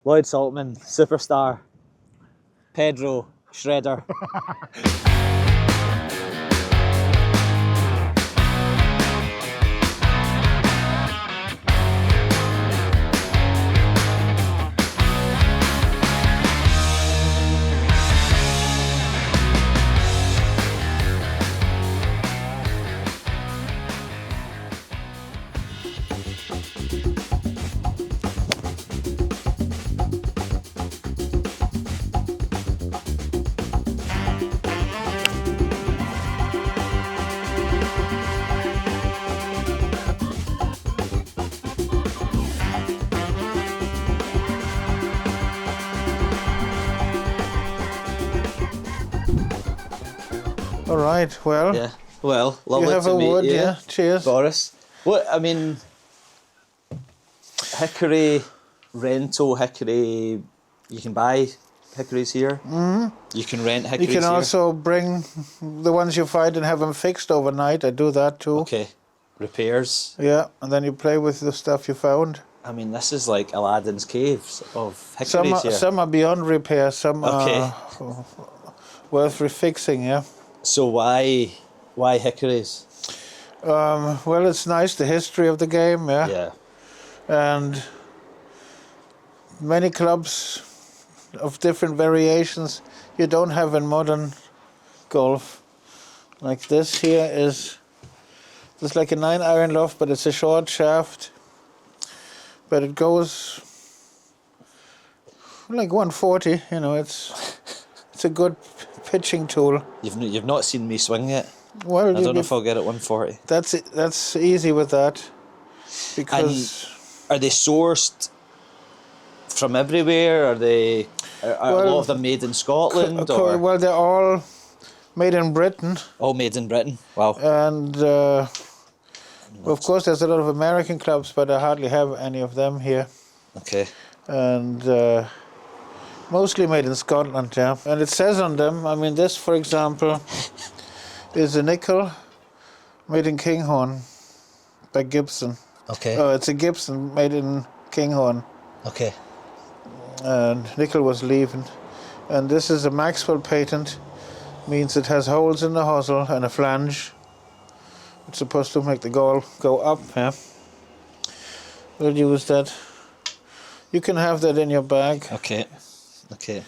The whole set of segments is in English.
Lloyd Saltman, superstar. Pedro, shredder. All right, well, Yeah. Well, you lovely have to a meet wood, you, yeah. Cheers. Boris. What I mean, hickory rental, hickory. You can buy hickories here. Mm-hmm. You can rent hickories You can here. also bring the ones you find and have them fixed overnight. I do that too. Okay. Repairs. Yeah, and then you play with the stuff you found. I mean, this is like Aladdin's caves of hickories here. Some are beyond repair, some Okay. are worth refixing, yeah. So why hickories? Well, it's nice, the history of the game, yeah. Yeah. And many clubs of different variations you don't have in modern golf. Like this here is like a 9-iron loft, but it's a short shaft. But it goes like 140, you know, it's a good pitching tool. You've not seen me swing it. Well, I don't know if I'll get it 140. That's easy with that, because Are they sourced from everywhere? Are they? Are a lot of them made in Scotland? Or? well, they're all made in Britain, All made in Britain. Wow. and of course there's a lot of American clubs, but I hardly have any of them here. Okay. And mostly made in Scotland, yeah. And it says on them, I mean, this, for example, is a nickel made in Kinghorn by Gibson. Okay. Oh, it's a Gibson made in Kinghorn. Okay. And nickel was leaving. And this is a Maxwell patent, means it has holes in the hosel and a flange. It's supposed to make the ball go up, yeah. We'll use that. You can have that in your bag. Okay. Okay.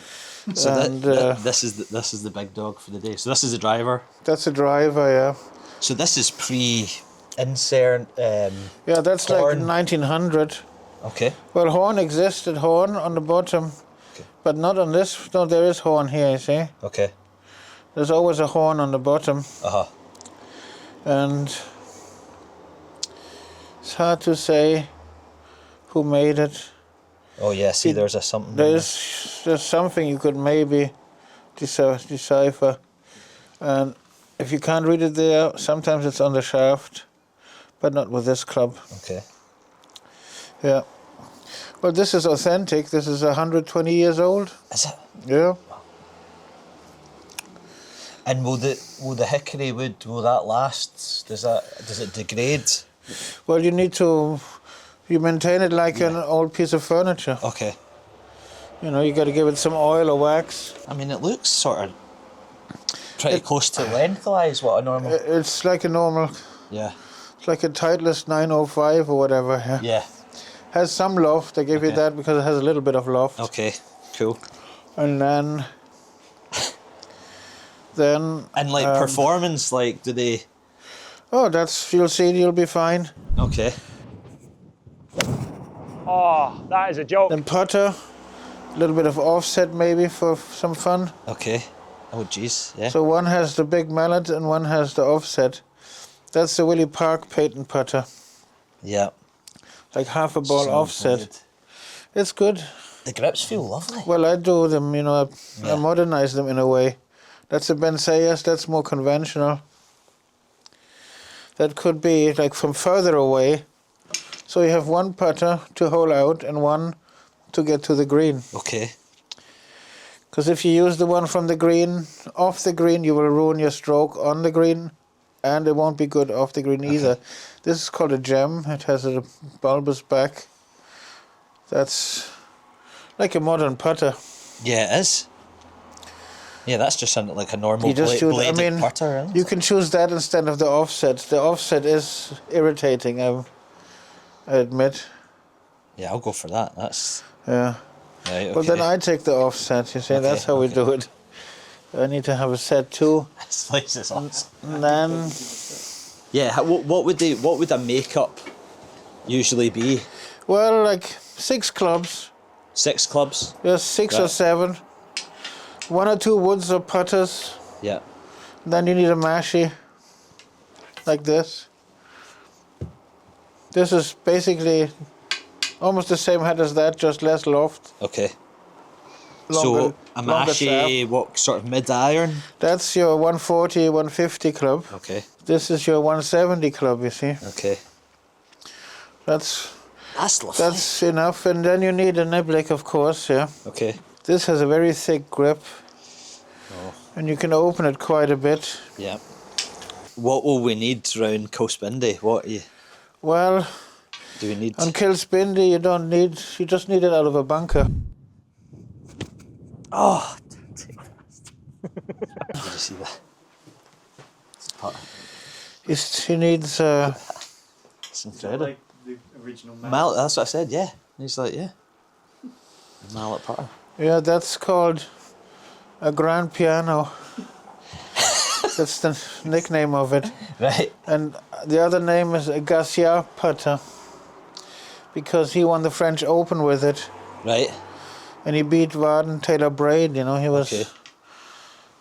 So And, this is the big dog for the day. So this is the driver. That's a driver, yeah. So this is pre-insert. Yeah, that's horn. like 1900. Okay. Well, horn existed, horn on the bottom, Okay. but not on this. No, there is horn here, you see. Okay. There's always a horn on the bottom. Uh-huh. And it's hard to say who made it. Oh yeah. See, there's a something. There's something you could maybe decipher. And if you can't read it there, sometimes it's on the shaft, but not with this club. Okay. Yeah. Well, this is authentic. This is 120 years old. Is it? Yeah. And will the hickory wood, will that last? Does it degrade? Well, you maintain it like an old piece of furniture. Okay. You know, you got to give it some oil or wax. I mean, it looks sort of pretty close to lengthwise what a normal. It's like a normal. Yeah. It's like a Titleist 905 or whatever. Yeah. Yeah. Has some loft. I give you Okay. that because it has a little bit of loft. Okay. Cool. And then. And like performance, like do they? Oh, you'll see. You'll be fine. Okay. Oh, that is a joke. Then putter, a little bit of offset maybe for some fun. Okay. Oh jeez. Yeah. So one has the big mallet and one has the offset. That's the Willie Park patent putter. Yeah. Like half a ball So offset. good. It's good. The grips feel lovely. Well, I do them, you know, I Yeah. modernize them in a way. That's a Ben Sayers, that's more conventional. That could be like from further away. So you have one putter to hole out and one to get to the green. Okay. Because if you use the one from the green, off the green, you will ruin your stroke on the green, and it won't be good off the green either. This is called a gem. It has a bulbous back. That's like a modern putter. Yeah, it is. Yeah, that's just like a normal You just choose. I bladed mean, putter. Isn't you it? can choose that instead of the offset. The offset is irritating. I admit. Yeah, I'll go for that. That's Yeah. right. Okay. Well, then I take the offset. You see, Okay, that's how we okay. do it. I need to have a set too. This place is awesome. And then, Yeah, what would a makeup usually be? well, like 6 clubs. 6 clubs. There's 6 or Right. 7. 1 or 2 woods or putters. Yeah. Then you need a mashie, like this. This is basically almost the same head as that, just less loft. Okay. Longer, So a longer mashie, shaft. what sort of mid-iron? That's your 140, 150 club. Okay. This is your 170 club, you see. Okay. That's That's lovely. enough. And then you need a niblick, of course, yeah. Okay. This has a very thick grip. Oh. And you can open it quite a bit. Yeah. What will we need around Kilspindie? Well, Do we need? on Kilspindie you just need it out of a bunker. Oh. Did you see that? It's a putter. He needs It's incredible. Like the original Mallet. That's what I said. Yeah. He's like, yeah. Mallet putter. yeah, that's called a grand piano. That's the nickname of it. Right. And the other name is a Garcia putter, because he won the French Open with it, Right. and he beat Varden Taylor Braid. You know, Okay.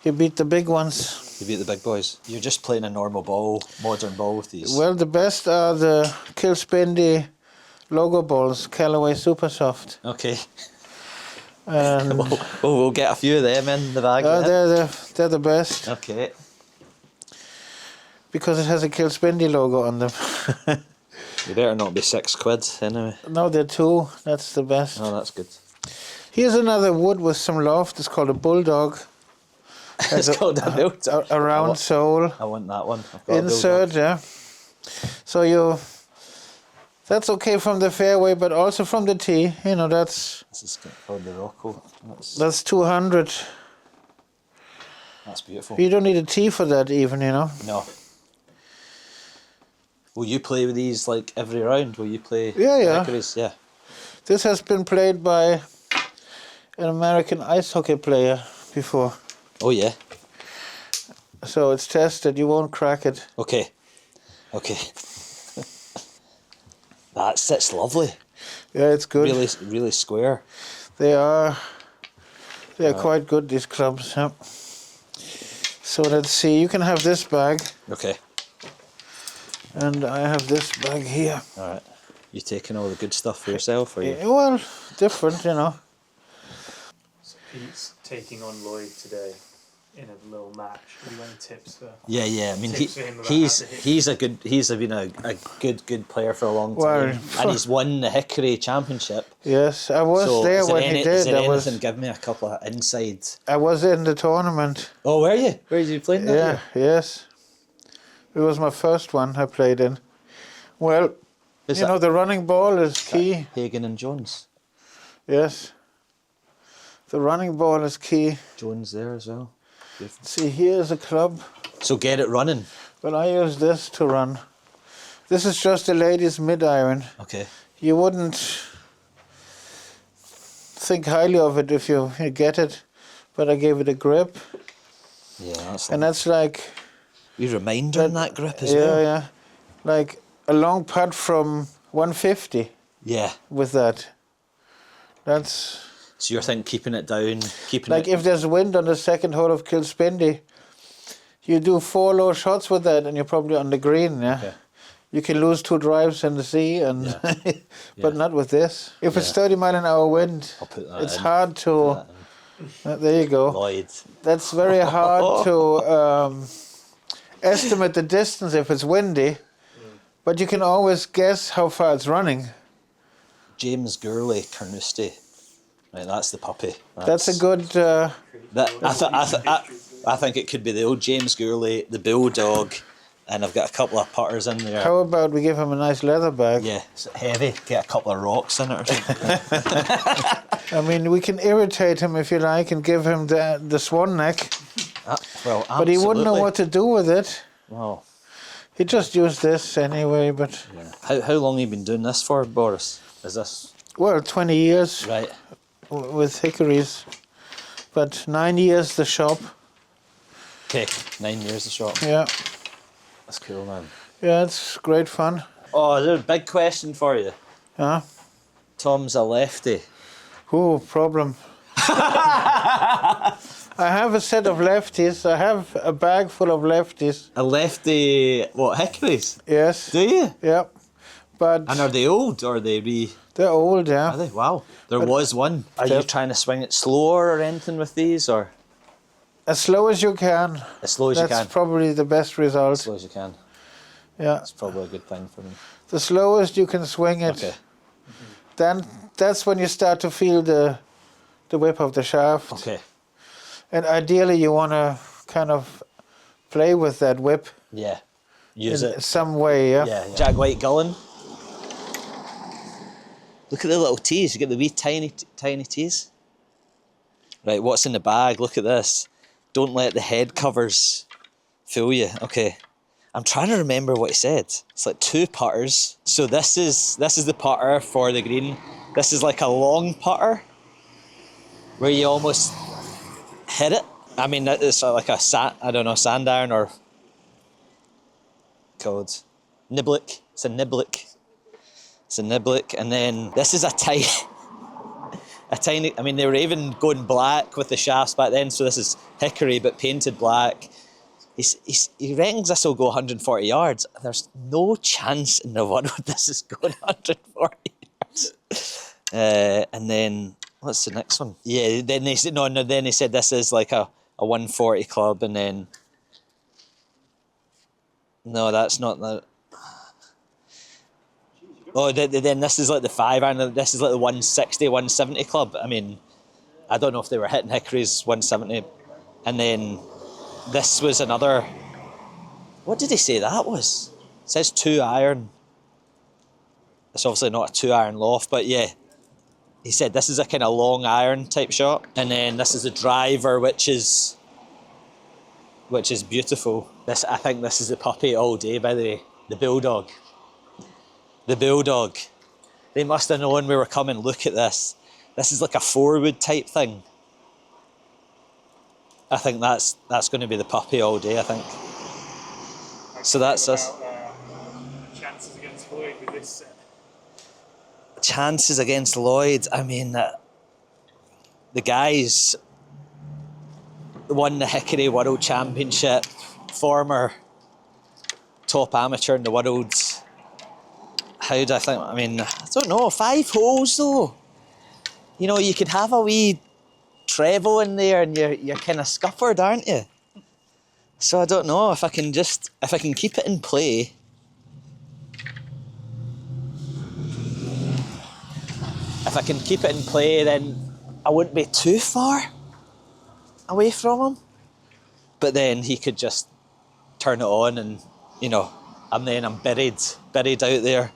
he beat the big ones. You beat the big boys. You're just playing a normal ball, modern ball with these. Well, the best are the Kilspindie logo balls, Callaway Super Soft, Okay. and We'll get a few of them in the bag. then. they're the best Okay. because it has a Kilspindie logo on them. You better not be £6 anyway. No, they're 2. That's the best. Oh, that's good. Here's another wood with some loft. It's called a bulldog. It's called a build. A round sole. I want that one. I've got a Insert, yeah. So that's okay from the fairway, but also from the tee. You know, This is called the Rocco. that's 200. That's beautiful. You don't need a tee for that even, you know. No. Will you play with these like every round? Will you play? Yeah. hickories? Yeah. This has been played by an American ice hockey player before. Oh yeah. So it's tested, you won't crack it. Okay. Okay. That's lovely. Yeah, it's good. Really square. They are quite good, these clubs. Yeah. So let's see, you can have this bag, Okay. and I have this bag here. All right. You taking all the good stuff for yourself, or you? Yeah, well, different, you know. So Pete's taking on Lloyd today in a little match. Have you got any tips for? Yeah. I mean, Tips for him about how to hit. he's been a good player for a long time, Well, and he's won the Hickory Championship. Yes, I was So there is there when any, he is did. there anything? Give me a couple of insides. I was in the tournament. Oh, were you? Where did you play that? Yeah, year? yes. It was my first one I played in. Well, Is you that- know, the running ball is key. Hagen and Jones. Yes. The running ball is key. Jones there as well. Beautiful. See, here's a club. So get it running. Well, I use this to run. This is just a ladies' mid-iron. Okay. You wouldn't think highly of it if you get it, but I gave it a grip. Yeah, that's And that's like, you reminder in that grip as yeah, well. yeah, like a long putt from 150 Yeah. with that. That's So you're thinking keeping it down, keeping like it. if there's wind on the second hole of Kilspindie, you do 4 low shots with that and you're probably on the green, yeah? Okay. You can lose 2 drives in the sea, and Yeah. but Yeah. not with this. If it's Yeah. 30-mile-an-hour wind, I'll put that it's in. hard to... there you go. Lloyd. That's very hard to estimate the distance if it's windy, but you can always guess how far it's running. James Gurley, Carnoustie. Right, that's the puppy. That's a good... I think it could be the old James Gurley, the Bulldog, and I've got a couple of putters in there. how about we give him a nice leather bag? Yeah, it's heavy. Get a couple of rocks in it or something. I mean, we can irritate him if you like and give him the swan neck, Well, but he wouldn't know absolutely. what to do with it. Well, He just used this anyway, but... yeah. How long have you been doing this for, Boris? Is this... Well, 20 years Right. with hickories, but 9 years the shop. Okay, 9 years the shop. Yeah, That's cool, man. yeah, it's great fun. Oh, there's a big question for you. Huh? Tom's a lefty. Ooh, problem. I have a set of lefties. I have a bag full of lefties. A lefty, what, hickories? Yes. Do you? Yeah. But And are they old or are they they're old, Are yeah. they? Wow. There was one. Are you trying to swing it slower or anything with these, or As slow as you can. as slow as you That's can? probably the best result. As slow as you can. Yeah. That's probably a good thing for me. The slowest you can swing it. Okay. Then that's when you start to feel the whip of the shaft. Okay. And ideally you want to kind of play with that whip Yeah. Use in it. some way, yeah. Yeah. Jag White Gullen. Look at the little tees. You get the wee tiny tees. Right, what's in the bag? Look at this. Don't let the head covers fool you. Okay. I'm trying to remember what he said. It's like 2 putters. So this is the putter for the green. This is like a long putter where you almost hit it. I mean, it's like a sand iron or called niblick. It's a niblick. It's a niblick, and then this is a tiny. I mean, they were even going black with the shafts back then, so this is hickory but painted black. He reckons this will go 140 yards. There's no chance in the world this is going 140 yards. And then what's the next one? Yeah, then they said Then they said this is like a 140 club, and then no, that's not that. Oh, then this is like the 5 iron. This is like the 160, 170 club. I mean, I don't know if they were hitting hickories 170, and then this was another. What did he say that was? It says 2 iron. It's obviously not a 2 iron loft, but yeah. He said this is a kind of long iron type shot, and then this is the driver, which is beautiful. I think this is the puppy all day, by the way. The bulldog. The bulldog. They must have known we were coming. Look at this. This is like a 4-wood type thing. I think that's going to be the puppy all day, I think. So that's us. Chances against Lloyd with this set. Chances against Lloyd. I mean, the guys won the Hickory World Championship, former top amateur in the world. How do I think? I mean, I don't know. 5 holes though. You know, you could have a wee treble in there, and you're kind of scuppered, aren't you? So I don't know if I can keep it in play. If I can keep it in play, then I wouldn't be too far away from him. But then he could just turn it on, and you know, I'm buried out there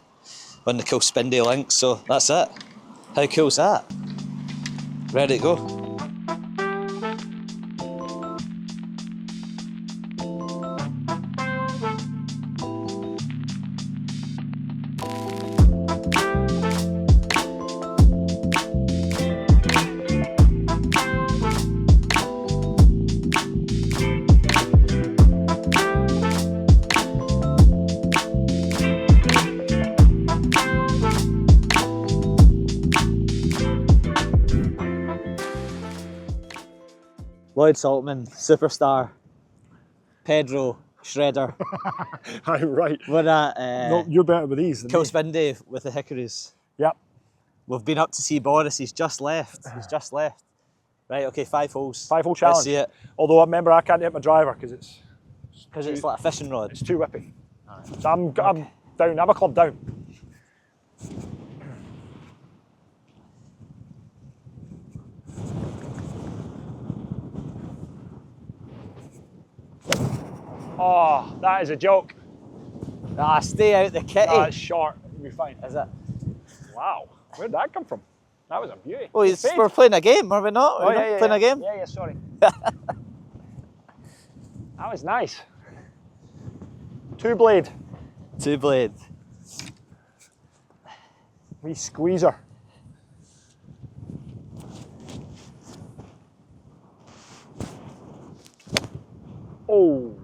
on the Kilspindie links. So that's it. How cool's that? Ready to go. Lloyd Saltman, superstar. Pedro, shredder. I'm right. We're at No, you're better with these than me. Kilspindie with the hickories. Yep. We've been up to see Boris. He's just left. Right, okay, 5 holes. 5-hole Let's challenge. see it. Although I remember I can't hit my driver because it's Because it's like a fishing rod. too whippy. So I'm down. I have a club down. Oh, that is a joke. Ah, stay out the kitty. That's short. You'll be fine. Is it? Wow. Where did that come from? That was a beauty. Oh, we're playing a game, are we not? Oh, yeah, Playing a game? Yeah, sorry. That was nice. 2-blade. 2-blade. Wee squeezer. Oh.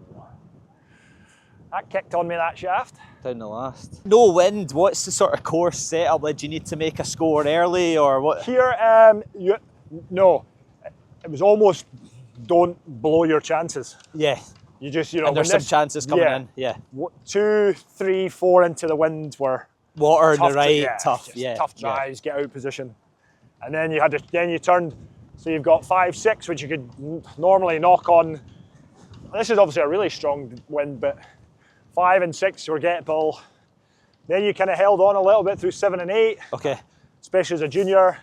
That kicked on me, that shaft. Down the last. No wind. What's the sort of course setup? Like, do you need to make a score early or what? Here, no. It was almost don't blow your chances. Yeah. You just, you know, And there's some chances coming in. Yeah. 2, 3, 4 into the wind were Water in the right, tough. Tough drives, get out of position, and then you turned. So you've got 5, 6, which you could normally knock on. This is obviously a really strong wind, but 5 and 6 were gettable. Then you kind of held on a little bit through 7 and 8. Okay. Especially as a junior.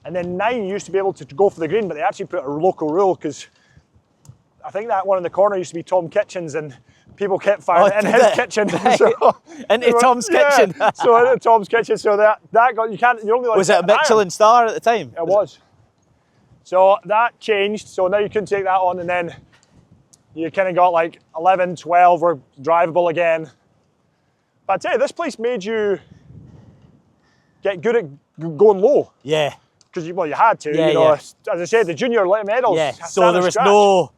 And then 9 used to be able to go for the green, but they actually put a local rule because I think that one in the corner used to be Tom Kitchen's, and people kept firing in his kitchen. So, into Tom's kitchen. So into Tom's kitchen. So that got you only like. Was it a Michelin star at the time? It was. So that changed. So now you couldn't take that on, and then you kind of got like 11, 12 were drivable again. But I tell you, this place made you get good at going low. Yeah. Because you had to. Yeah, you know, as I said, the junior medals. Yeah. So there was no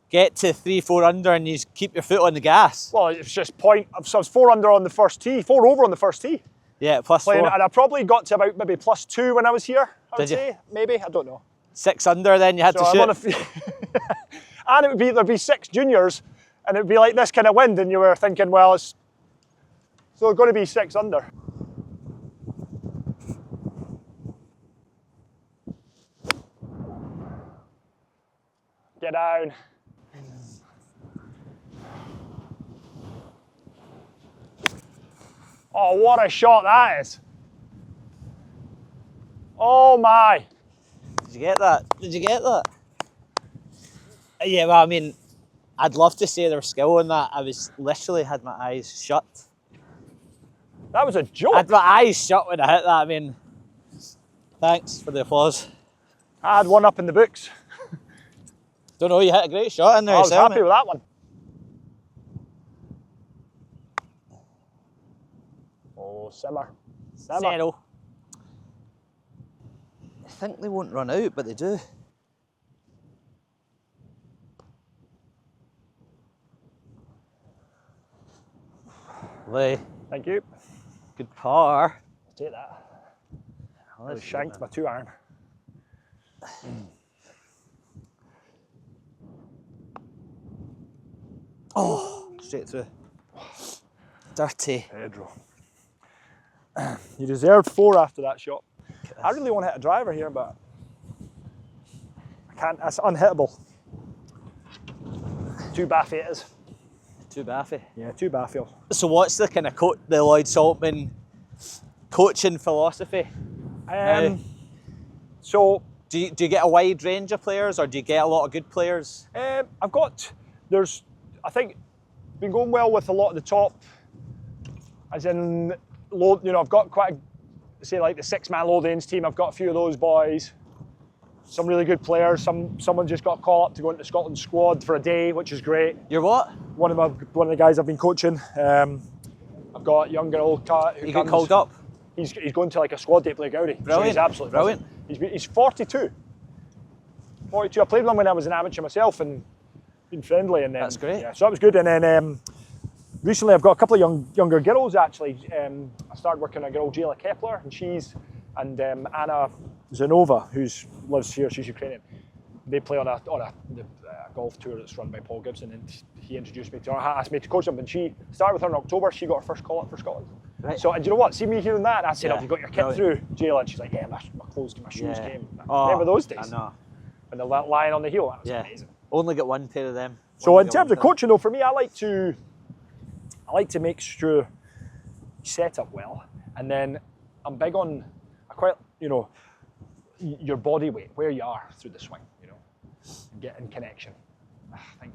get to 3, 4 under and you keep your foot on the gas. Well, it's just point. So I was 4 under on the first tee, 4 over on the first tee. Yeah, plus playing, 4. And I probably got to about maybe +2 when I was here. I would Did you? say maybe, I don't know. 6 under, then you had to shoot. And there'd be 6 juniors, and it'd be like this kind of wind, and you were thinking, well, it's going to be 6 under. Get down. Oh, what a shot that is. Oh my. Did you get that? Did you get that? Yeah, well, I mean, I'd love to say there was skill in that. I was literally had my eyes shut. That was a joke. I had my eyes shut when I hit that. I mean, thanks for the applause. I had one up in the books. Don't know, you hit a great shot in there. I was happy with that one. Oh, simmer. Zero. I think they won't run out, but they do. Lee. Thank you. Good par. Take that. Oh, I was shanked my 2-iron. Oh, straight through. Dirty. Pedro. You deserved 4 after that shot. I really want to hit a driver here, but I can't. That's unhittable. Too baffy it is. Too baffy. Yeah, too baffy. So what's the kind of the Lloyd Saltman coaching philosophy? So do you get a wide range of players, or do you get a lot of good players? I think been going well with a lot of the top, as in low. You know, I've got quite say like the 6-man Lothians team. I've got a few of those boys. Some really good players. Someone just got called up to go into the Scotland squad for a day, which is great. You're what? One of the guys I've been coaching. I've got a younger old cat who got called up. He's going to like a squad day to play Gowdy. Brilliant. So he's absolutely brilliant. He's 42. 42. I played with him when I was an amateur myself and been friendly. And that's great. Yeah, so that was good. And then recently I've got a couple of younger girls actually. I started working on a girl, Jayla Kepler, and Anna Zanova, who lives here. She's Ukrainian. They play on a golf tour that's run by Paul Gibson, and he introduced me to her, asked me to coach them, and she started with her in October. She got her first call up for Scotland. Right. So, and you know what? See me hearing that, and I said, "Have you got your kit through, Jayla?" And she's like, "Yeah, my clothes, my shoes came." Remember those days? I know. And the lying on the heel, that was amazing. Only get one pair of them. So in terms of coaching, though, for me, I like to make sure you set up well, and then I'm big on your body weight, where you are through the swing, getting connection.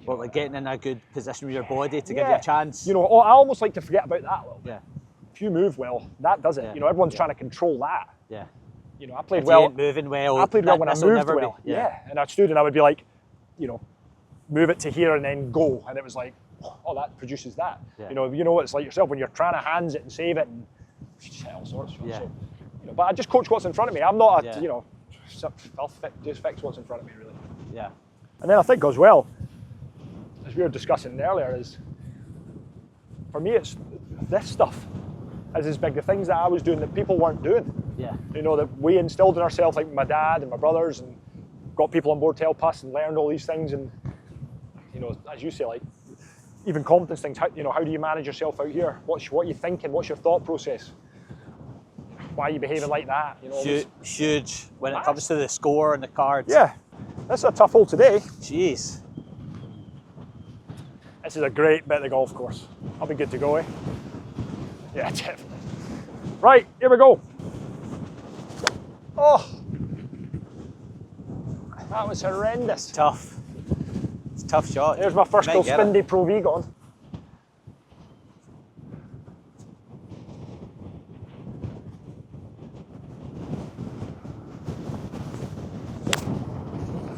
Well, like getting in a good position with your body to give you a chance. I almost like to forget about that a little bit. Yeah. If you move well, that does it. Everyone's trying to control that. Yeah. You know, I played If well. you ain't moving well. I played well when I this'll moved never be- well. Yeah. And I stood and I would be like, you know, move it to here and then go. And it was like, oh, that produces that. Yeah. You know what it's like yourself when you're trying to hands it and save it and all sorts. Yeah. So, you know, but I just coach what's in front of me. I'm not a, Yeah. you know, I'll just fix what's in front of me, really. Yeah. And then I think as well, as we were discussing earlier, is for me it's this stuff is as big the things that I was doing that people weren't doing. Yeah. You know, that we instilled in ourselves, like my dad and my brothers, and got people on board to help us and learned all these things. And you know, as you say, like even competence things. How do you manage yourself out here? What are you thinking? What's your thought process? Why are you behaving like that? You know, Huge when it comes to the score and the cards. yeah, this is a tough hole today. Jeez. This is a great bit of the golf course. I'll be good to go, eh? Yeah, definitely. Right, here we go. Oh, that was horrendous. Tough. It's a tough shot. There's my first Might get it. Kilspindie Pro V gone.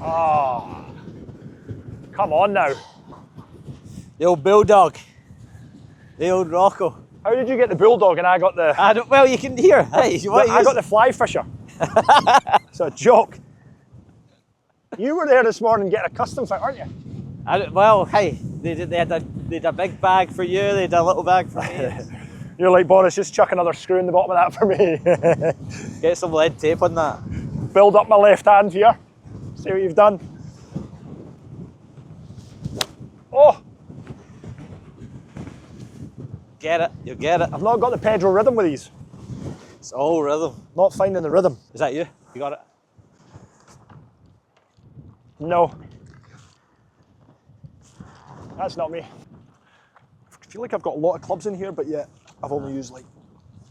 Ah, come on now. The old bulldog. The old Rocco. How did you get the bulldog and I got the? Well, you can hear. Hey, I got the fly fisher. It's a joke. You were there this morning getting a custom fit, aren't you? Well, hey, they had a big bag for you. They had a little bag for me. You're like, Boris, just chuck another screw in the bottom of that for me. Get some lead tape on that. Build up my left hand here. See what you've done. Oh, Get it. You'll get it. I've not got the Pedro rhythm with these. It's all rhythm. Not finding the rhythm. Is that you? You got it? No. That's not me. I feel like I've got a lot of clubs in here, but yet I've only used like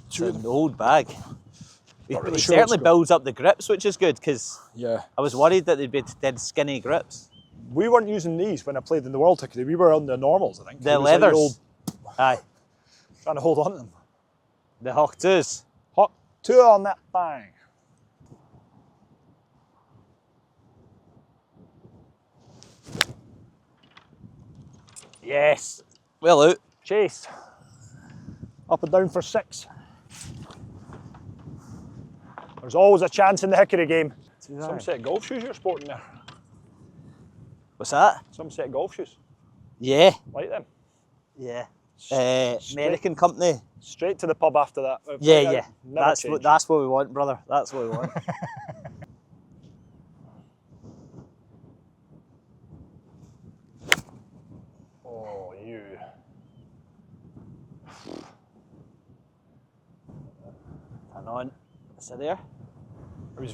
two of It's them. an old bag. He Not really sure certainly what's builds up the grips, which is good, because Yeah. I was worried that they'd be dead skinny grips. We weren't using these when I played in the World Ticket. We were on the normals, I think. The It was like leathers. old, Aye. trying to hold on to them. The Hawk 2s. Hot two on that thing. Yes. Well out. Chase. Up and down for 6. There's always a chance in the hickory game. Some set of golf shoes you're sporting there. What's that? Some set of golf shoes. Yeah. Like them. Yeah. Straight- American company. Straight to the pub after that. Yeah. Never change. That's what we want, brother. That's what we want. Oh, you. And on. So there. It was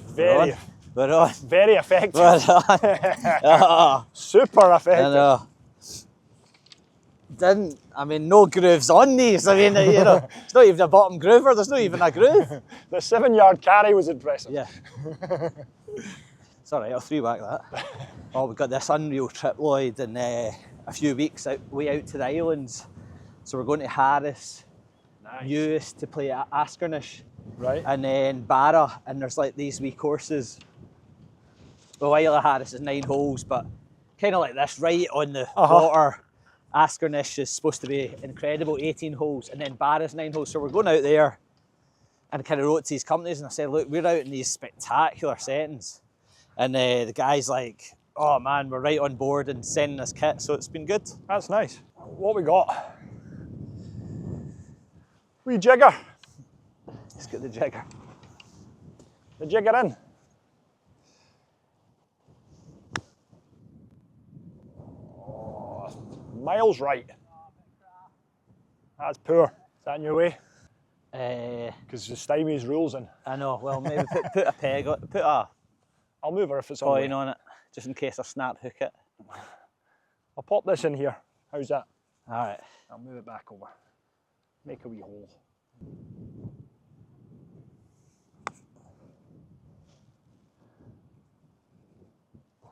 We're on. very effective. We're on. Oh, Super I effective. know. I mean, no grooves on these. I mean, you know, it's not even a bottom groover. There's not even a groove. The 7-yard carry was impressive. Yeah. It's all right. I'll 3-back that. Oh, we've got this unreal trip, Lloyd, in a few weeks way out to the islands. So we're going to Harris, Lewis to play at Askernish, Right. and then Barra, and there's like these wee courses. Well, Isla Harris is 9 holes, but kind of like this, right on the water. Askernish is supposed to be incredible, 18 holes, and then Barra's 9 holes. So we're going out there and kind of wrote to these companies and I said, look, we're out in these spectacular settings. And the guy's like, oh man, we're right on board and sending us kit. So it's been good. That's nice. What we got? Wee jigger. Let's get the jigger. The jigger in. Oh, miles right. That's poor. Is that in your way? Because the stymies rules in. I know, well maybe put a peg, put a I'll move her if it's on. coin on it, just in case I snap hook it. I'll pop this in here. How's that? All right. I'll move it back over. Make a wee hole.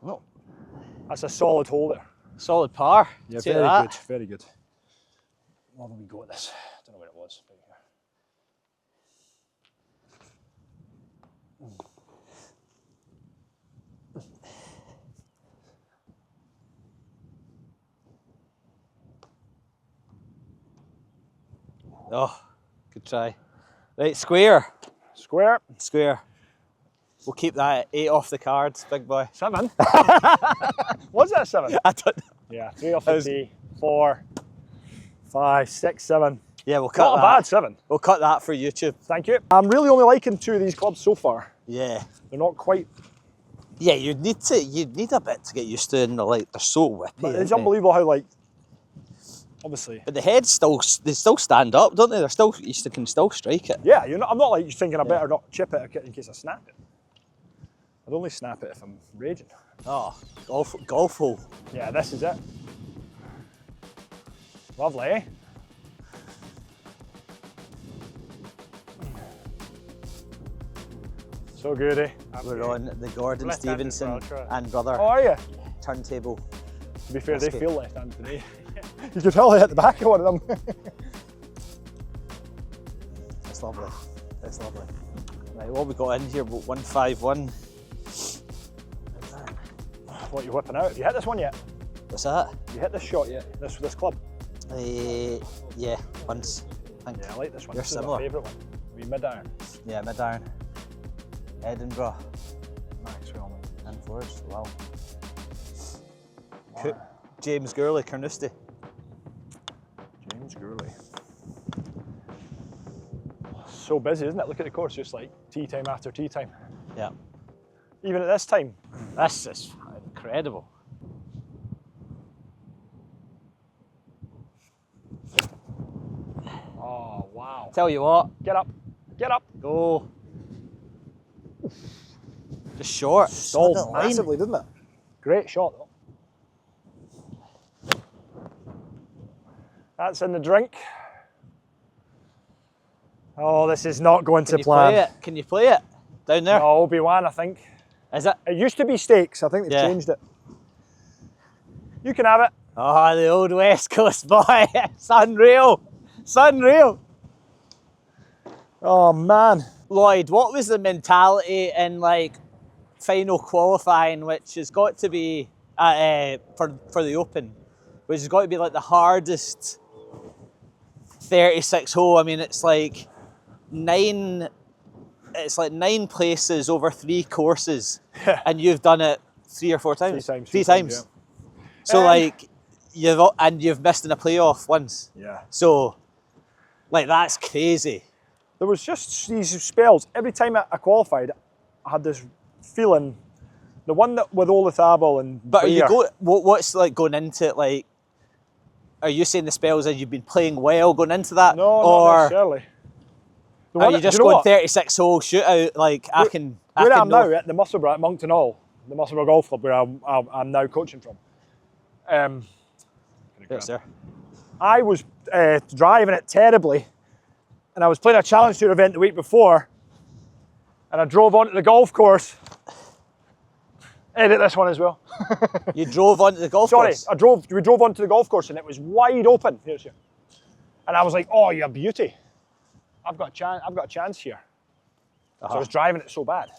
No. That's a solid hole there. Solid par. Yeah, See very that? good, very good. Where have we go at this? I don't know where it was. Oh, good try. Right, square. Square. Square. We'll keep that at 8 off the cards, big boy. 7. Was it a 7? I don't know. Yeah, 3 off the tee. 4, 5, 6, 7. Yeah, we'll cut Not that. a bad 7. We'll cut that for YouTube. Thank you. I'm really only liking 2 of these clubs so far. Yeah. They're not quite. Yeah, you'd need a bit to get used to, and they're so whippy. But it's aren't they? unbelievable how, like, obviously. But the heads they still stand up, don't they? You can still strike it. Yeah, I'm not like thinking I better not chip it in case I snap it. I'd only snap it if I'm raging. Oh, golf hole. Yeah, this is it. Lovely, eh? So good, eh? We're on the Gordon Left-handed, Stevenson I'll try. and brother Oh, are you? turntable. To be fair, they Whiskey. feel left-handed today. You could tell they hit the back of one of them. It's lovely. It's lovely. Right, what we got in here? About 151. What are you whipping out? Have you hit this one yet? What's that? Have you hit this shot yet? This club? Yeah, once. I think. Yeah, I like this one. They're This is my similar. favourite one. We mid-iron. Yeah, mid-iron. Edinburgh Maxwell. and Forest. Wow. James Gurley, Carnoustie. James Gurley. So busy, isn't it? Look at the course, just like tea time after tea time. Yeah. Even at this time. This is incredible. Oh, wow. Tell you what, Get up. Get up. go. Just short. Stalled Solid line. massively, didn't it? Great shot, though. That's in the drink. Oh, this is not going Can to you plan. play it? Can you play it? Down there? No, Obi-Wan, I think. Is it? It used to be stakes. I think they've Yeah. changed it. You can have it. Oh, the old West Coast boy. It's unreal. It's unreal. Oh, man. Lloyd, what was the mentality in like final qualifying, which has got to be for the Open, which has got to be like the hardest 36 hole. I mean, it's like 9 places over 3 courses, Yeah. and you've done it 3 or 4 times. 3 times. Three times. So like you've missed in a playoff once. Yeah. So like that's crazy. There was just these spells. Every time I qualified, I had this feeling. The one that with Olazabal and But are you Beer, what's like going into it? Like, are you saying the spells and you've been playing well going into that, No, not or necessarily. The are one you that- just do you know going what? 36 hole shootout? Like I can Where I am know. now at the Musselburgh at Moncton Hall, the Musselburgh Golf Club, where I'm now coaching from. Yes, sir. I was driving it terribly, and I was playing a Challenge Tour event the week before, and I drove onto the golf course. Edit this one as well. You drove onto the golf Sorry, course. we drove onto the golf course and it was wide open. Here's you. And I was like, oh, you're a beauty. I've got a chance here. So I was driving it so bad.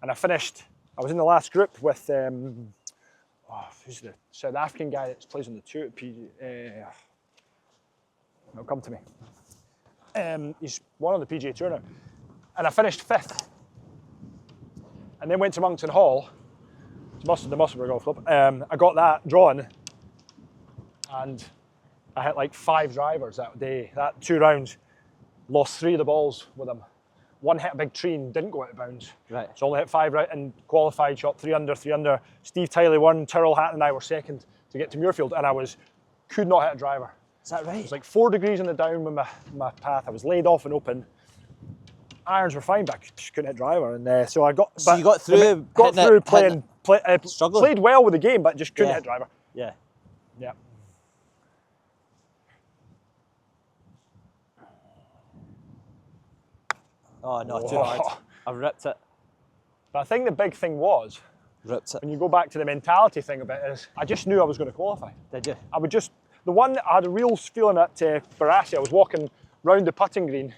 And I was in the last group with, who's the South African guy that plays on the tour? It'll come to me. He's one on the PGA Tour now. And I finished 5th. And then went to Moncton Hall, the Musselburgh Golf Club. I got that drawn, and I hit like 5 drivers that day. That 2 rounds, lost 3 of the balls with them. One hit a big tree and didn't go out of bounds. Right. So only hit 5 right and qualified, shot 3 under, 3 under. Steve Tiley won, Tyrrell Hatton and I were second to get to Muirfield, and I could not hit a driver. Is that right? It was like 4 degrees on the down with my path. I was laid off and open. Irons were fine, but I just couldn't hit driver. And so I got. So you got through. Got through playing. struggling. Played well with the game, but just couldn't Yeah. hit driver. Yeah. Yeah. Oh no, too Whoa. hard. I ripped it. But I think the big thing was, Ripped it. when you go back to the mentality thing of it, is I just knew I was going to qualify. Did you? I would just, the one that I had a real feeling at Barassi, I was walking round the putting green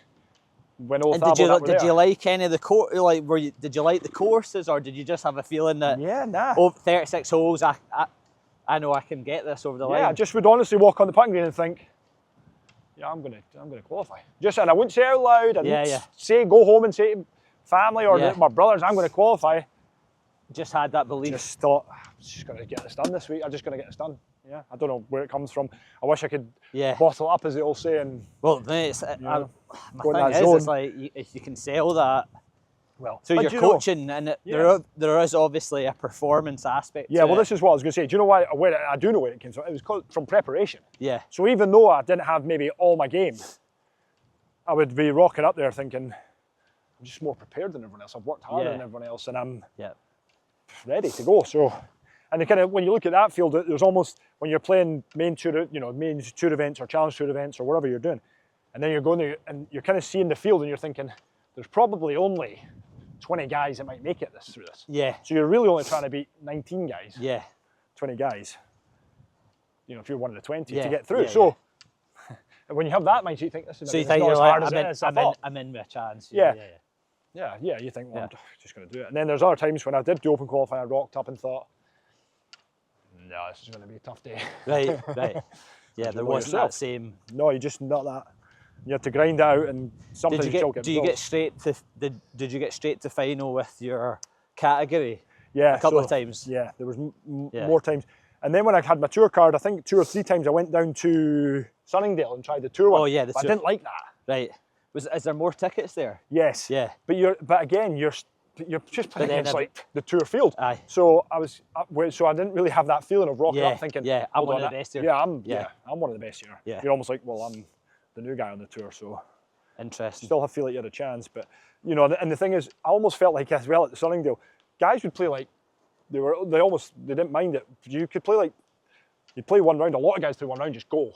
when And did you like any of the course? Like, did you like the courses, or did you just have a feeling that Yeah, nah. 36 holes, I know I can get this over the line? Yeah, I just would honestly walk on the putting green and think, yeah, I'm gonna qualify. And I wouldn't say it out loud. I Yeah, didn't say go home and say to family or Yeah. my brothers, I'm gonna qualify. Just had that belief. Just thought, I'm just gonna get this done this week. I'm just gonna get this done. Yeah, I don't know where it comes from. I wish I could bottle up, as they all say, and Well, mate, my go in thing that is, zone. it's like if you can sell that well, through but your you know- coaching, and Yeah. there is obviously a performance aspect. Yeah, to well, it. this is what I was going to say. Do you know why? I do know where it came from. It was from preparation. Yeah, So even though I didn't have maybe all my game, I would be rocking up there thinking, I'm just more prepared than everyone else. I've worked harder than everyone else, and I'm ready to go. So, and kind of when you look at that field, there's almost when you're playing main tour events or challenge tour events or whatever you're doing, and then you're going there and you're kind of seeing the field and you're thinking, there's probably only 20 guys that might make it through this. yeah, So you're really only trying to beat 19 guys. yeah. 20 guys, you know, if you're one of the 20 Yeah, to get through. yeah, so when you have that mindset, you think this is So you it's think not you're as like, hard as it is. I'm in with a chance. Yeah. yeah. You think, well, I'm just going to do it. And then there's other times when I did do open qualifying, I rocked up and thought, no, this is going to be a tough day. Right, right. Yeah, there know wasn't yourself. that same. No, you just not that. You have to grind it out, and sometimes Did you still get? get Do you results. get straight to? Did you get straight to final with your category? Yeah, a couple of times. Yeah, there was Yeah. more times. And then when I had my tour card, I think 2 or 3 times I went down to Sunningdale and tried the tour one. Oh yeah, the but tour. I didn't like that. Right. Is there more tickets there? Yes. Yeah. But again, you're just playing then against like the tour field. Aye. So so I didn't really have that feeling of rocking Yeah, up thinking, yeah, I'm hold one on, of the best here. Yeah, I'm Yeah. one of the best here. Yeah. You're almost like, well, I'm the new guy on the tour, so Interesting. still feel like you had a chance. But you know, and the thing is, I almost felt like as well at the Sunningdale, guys would play like they didn't mind it. You could play like you'd play one round. A lot of guys play one round, just go.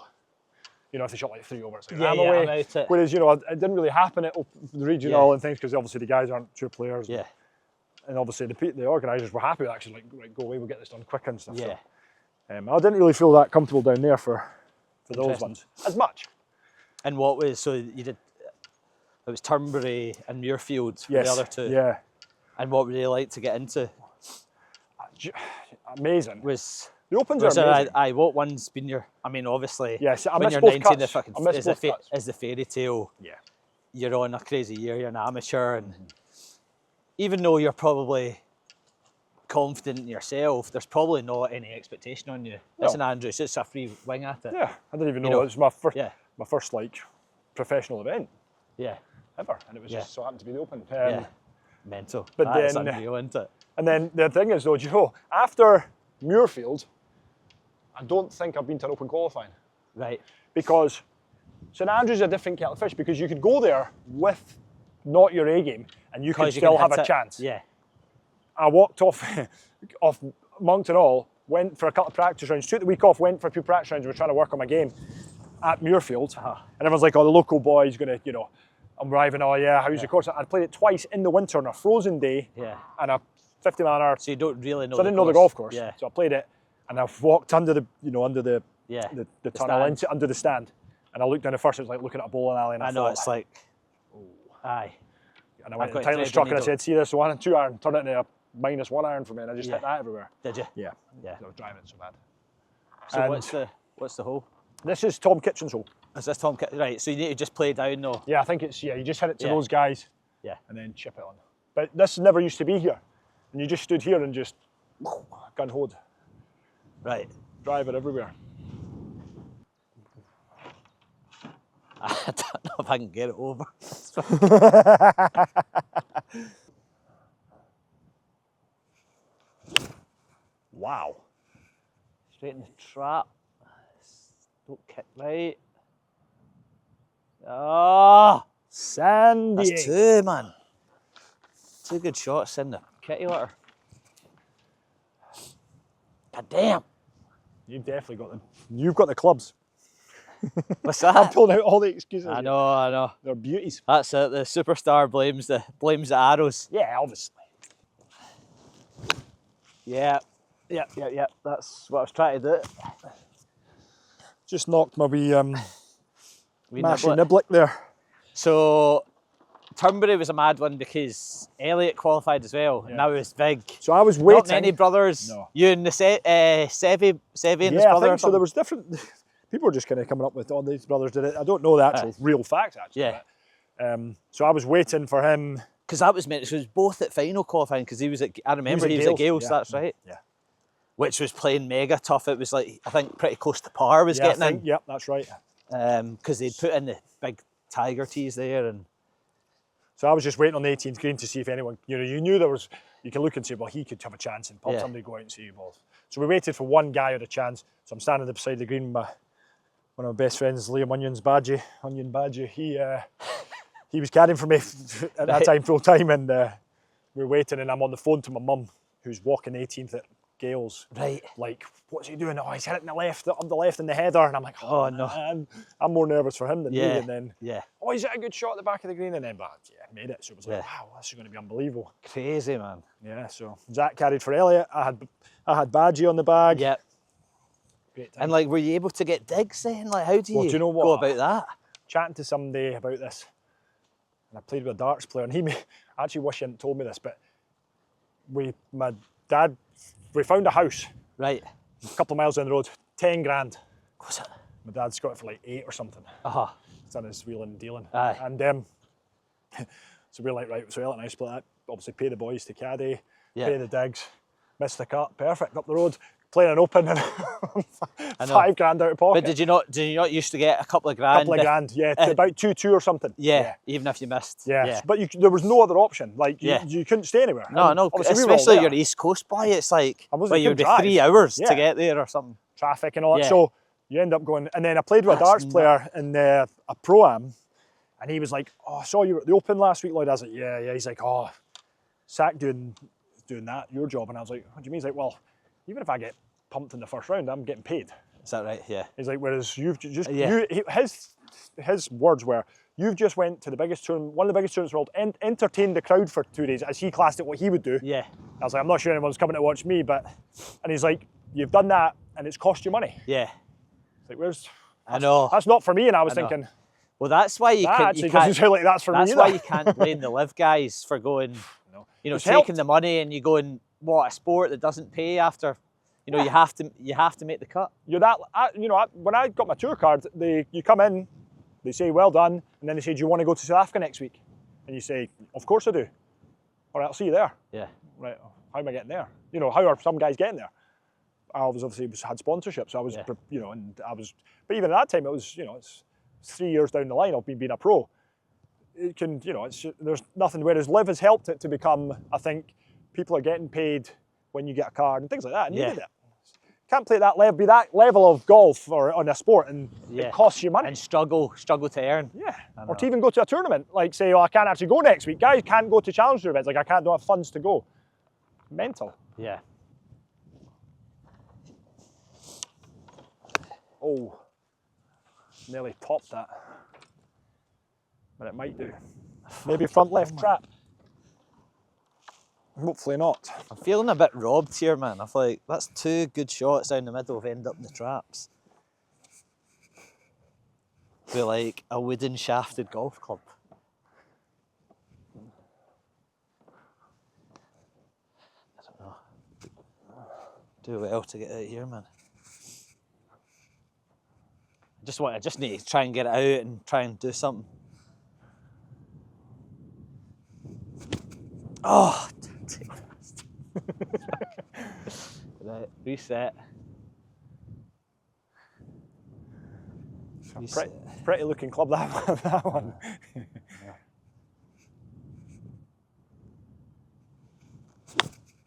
You know, if they shot like 3 over, it's like I'm away. I'm out it. Whereas, you know, it didn't really happen at the regional and things because obviously the guys aren't tour players. Yeah. And obviously the organisers were happy with actually like, right, go away, we'll get this done quick and stuff. Yeah. So, I didn't really feel that comfortable down there for those Interesting. ones as much. And what was so you did? It was Turnberry and Muirfield for Yes. the other two. Yeah. And what would you like to get into? Amazing. Was The Opens was are there, amazing. what one's been your? I mean, obviously. Yes, I when missed you're both 19, the cuts. fucking I missed is both cuts. is the fairy tale. Yeah. You're on a crazy year. You're an amateur, and even though you're probably confident in yourself, there's probably not any expectation on you. No. Listen, Andrew, it's just a free wing at it. Yeah. I didn't even know, know, it was my first like professional event Yeah. ever, and it was Yeah. just so happened to be the Open. Yeah. Mental. but That is then- unreal, isn't it? And then the thing is though, do you know, after Muirfield, I don't think I've been to an Open qualifying. Right. Because St Andrews is a different kettle of fish because you could go there with not your A game and you could 'Cause you still can have hit a it. chance. Yeah. I walked off off Moncton Hall, went for a couple of practice rounds, took the week off, went for a few practice rounds, we're trying to work on my game at Muirfield. And everyone's like, oh, the local boy's gonna, you know, I'm arriving, oh yeah, how's the course? I'd played it twice in the winter on a frozen day Yeah. and a 50-mile an hour. So you don't really know. So I didn't know the golf course. Yeah. So I played it and I walked under the Yeah. the tunnel stand. into under the stand, and I looked down at first. It was like looking at a bowling alley, and I know thought, it's like. Aye. and I went I've to the got Tyler's thread truck and and I needle. said, "See this 1 and 2 iron, turn it into a -1 iron for me," and I just Yeah. hit that everywhere. Did you? Yeah, Yeah. I was driving it so bad. So And what's the hole? this is Tom Kitchen's hole. Is this Tom? Right. So you need to just play down though. Yeah, I think it's you just hit it to Yeah. those guys, Yeah. and then chip it on. But this never used to be here, and you just stood here and just gun hoed, Right. drive it everywhere. I don't know if I can get it over. Wow. Straight in the trap. Don't kick right. Ah, Sandy. that's 2, man. 2 good shots in the kitty litter. God damn. You've got the clubs. What's I'm that? pulling out all the excuses. I know. They're beauties. That's it. The superstar blames the arrows. Yeah, obviously. Yeah. That's what I was trying to do. Just knocked my wee We mashy nibble it. niblick there. So Turnberry was a mad one because Elliot qualified as well, and that was big. So I was Not waiting. many brothers. No. You and the Sevi and his Yeah, I brother. think so. There was different people were just kind of coming up with, oh, these brothers did it. I don't know the actual real facts, actually. Yeah. But, so I was waiting for him. Because that was meant, it was both at final qualifying, because he was at, I remember he was at Gales, yeah. that's right. Yeah. Which was playing mega tough. It was like, I think pretty close to par was Yeah, getting in. Yep, that's right. Because they'd put in the big tiger tees there. And so I was just waiting on the 18th green to see if anyone, you know, you knew there was, you could look and say, well, he could have a chance and pop somebody go out and see you both. So we waited for one guy at a chance. So I'm standing beside the green with one of my best friends, Liam Onion Badgie. He was caddying for me at that time, full time, and we were waiting, and I'm on the phone to my mum, who's walking 18th at Gales. Right. Like, what's he doing? Oh, he's hit it in the left, up the left in the header, and I'm like, oh no. Man. I'm more nervous for him than me, and then, oh, he's hit a good shot at the back of the green, and then, but yeah, made it. So it was like, wow, this is going to be unbelievable. Crazy, man. Yeah. So Zach carried for Elliot. I had Badgie on the bag. Yep. Great time. And like, were you able to get digs then? Like, how do you, know go about that? Chatting to somebody about this, and I played with a darts player, and I actually wish he hadn't told me this, but my dad, we found a house. Right. A couple of miles down the road, 10 grand. Was it? My dad's got it for like 8 or something. He's done his wheeling and dealing. Aye. And so we're like, right, so Elliot and I split that. Obviously pay the boys to caddy, pay the digs, miss the cut, perfect, up the road, playing an open and 5 grand out of pocket. But did you not used to get a couple of grand? Couple of grand, yeah, to about 2-2 or something. Yeah, even if you missed. Yeah. But there was no other option. Like, you couldn't stay anywhere. No, especially your East Coast boy, it's like, well, you'd be 3 hours to get there or something. Traffic and all that. So you end up going, and then I played with a darts player in a Pro-Am, and he was like, oh, I saw you at the Open last week, Lloyd. I was like, yeah. He's like, oh, Sack doing that, your job. And I was like, what do you mean? He's like, well, even if I get pumped in the first round, I'm getting paid. Is that right? Yeah. He's like, whereas you've just, his words were, you've just went to the biggest tournament, one of the biggest tournaments in the world, entertained the crowd for 2 days, as he classed it what he would do. Yeah. I was like, I'm not sure anyone's coming to watch me, and he's like, you've done that and it's cost you money. Yeah. It's like, I know. That's not for me. And I was thinking, well, that's why you can't. Doesn't sound like that's for me either. That's why you can't blame the live guys for going, taking the money and you going, what, a sport that doesn't pay after. You have to make the cut. When I got my tour card, you come in, they say well done, and then they say, do you want to go to South Africa next week? And you say, of course I do. All right, I'll see you there. Yeah. Right. How am I getting there? How are some guys getting there? I obviously had sponsorship, so I was, but even at that time, it was, it's 3 years down the line of me being a pro. It can, there's nothing. Whereas Live has helped it to become, I think, people are getting paid when you get a card and things like that. And you did it. Can't play that level, be that level of golf or on a sport, and it costs you money. And struggle to earn. Yeah. Or to even go to a tournament, like say, oh, I can't actually go next week. Guys can't go to Challenger events, like I don't have funds to go. Mental. Yeah. Oh, nearly topped that. But it might do. Maybe front left trap. Hopefully not. I'm feeling a bit robbed here, man. I feel like that's 2 good shots down the middle have ended up in the traps. We're like a wooden shafted golf club. I don't know. Do well to get out here, man. I just need to try and get it out and try and do something. Oh, right, reset. Pretty looking club, that one.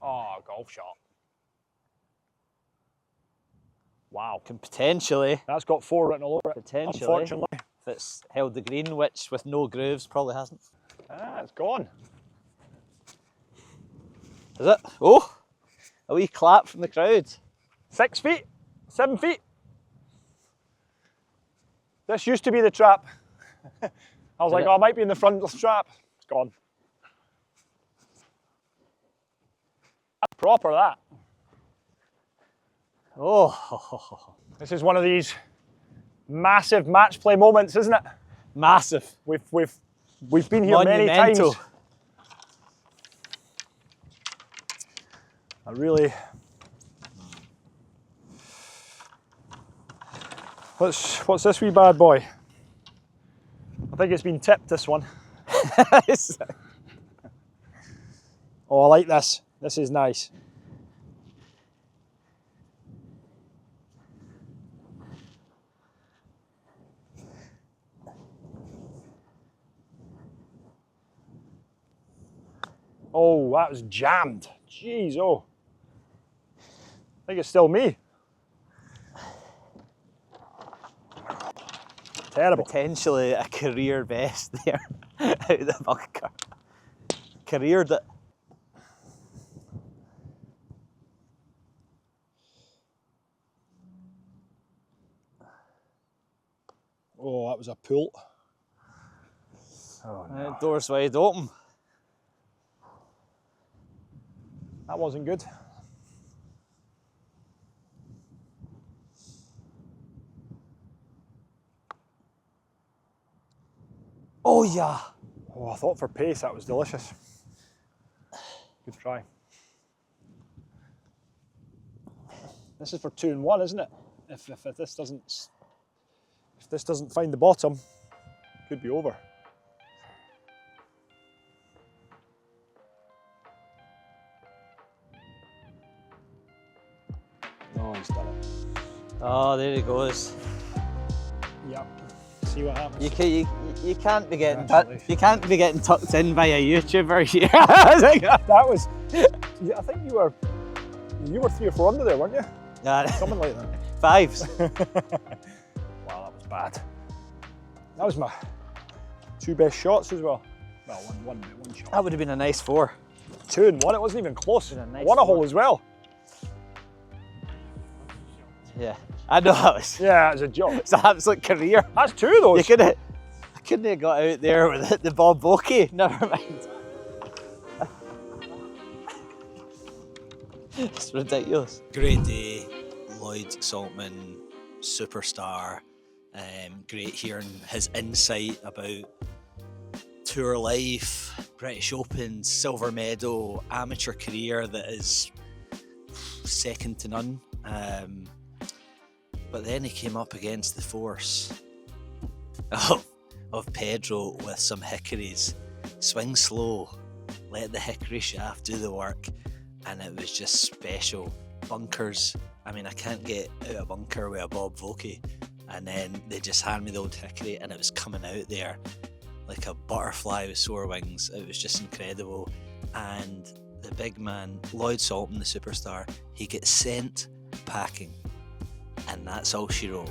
Oh, golf shot. Wow. Can potentially. That's got 4 written all over it. Potentially. Unfortunately. If it's held the green, which with no grooves probably hasn't. It's gone. Is it? Oh, a wee clap from the crowd. 6 feet, 7 feet. This used to be the trap. I was like, I might be in the front of the trap. It's gone. That's proper, that. Oh. This is one of these massive match play moments, isn't it? Massive. We've been here many times. What's this wee bad boy? I think it's been tipped, this one. Oh, I like this. This is nice. Oh, that was jammed. Jeez, oh. I think it's still me. Terrible. Potentially a career best there out of the bunker. Careered it. Oh, that was a pull. Oh, no. Doors wide open. That wasn't good. Oh yeah. Oh, I thought for pace that was delicious. Good try. This is for 2 and 1, isn't it? If this doesn't find the bottom, could be over. Oh, he's done it. Oh, there he goes. Yep. See what happens. You can't be getting tucked in by a YouTuber here. That was. I think you were 3 or 4 under there, weren't you? Yeah. Something like that. 5s. Wow, that was bad. That was my 2 best shots as well. Well, one shot. That would have been a nice 4. 2 and 1. It wasn't even close. Been a nice I won a 4. hole as well. Yeah, I know that was. Yeah, it was a joke. It's an absolute career. That's 2 of those. I couldn't have got out there with the ball bokeh. Never mind. It's ridiculous. Great day, Lloyd Saltman, superstar. Great hearing his insight about tour life, British Open, silver medal, amateur career that is second to none. But then he came up against the force of Pedro with some hickories. Swing slow, let the hickory shaft do the work, and it was just special. Bunkers, I mean, I can't get out a bunker with a Bob Vokey, and then they just hand me the old hickory and it was coming out there like a butterfly with sore wings. It was just incredible. And the big man, Lloyd Saltman, the superstar, he gets sent packing, and that's all she wrote.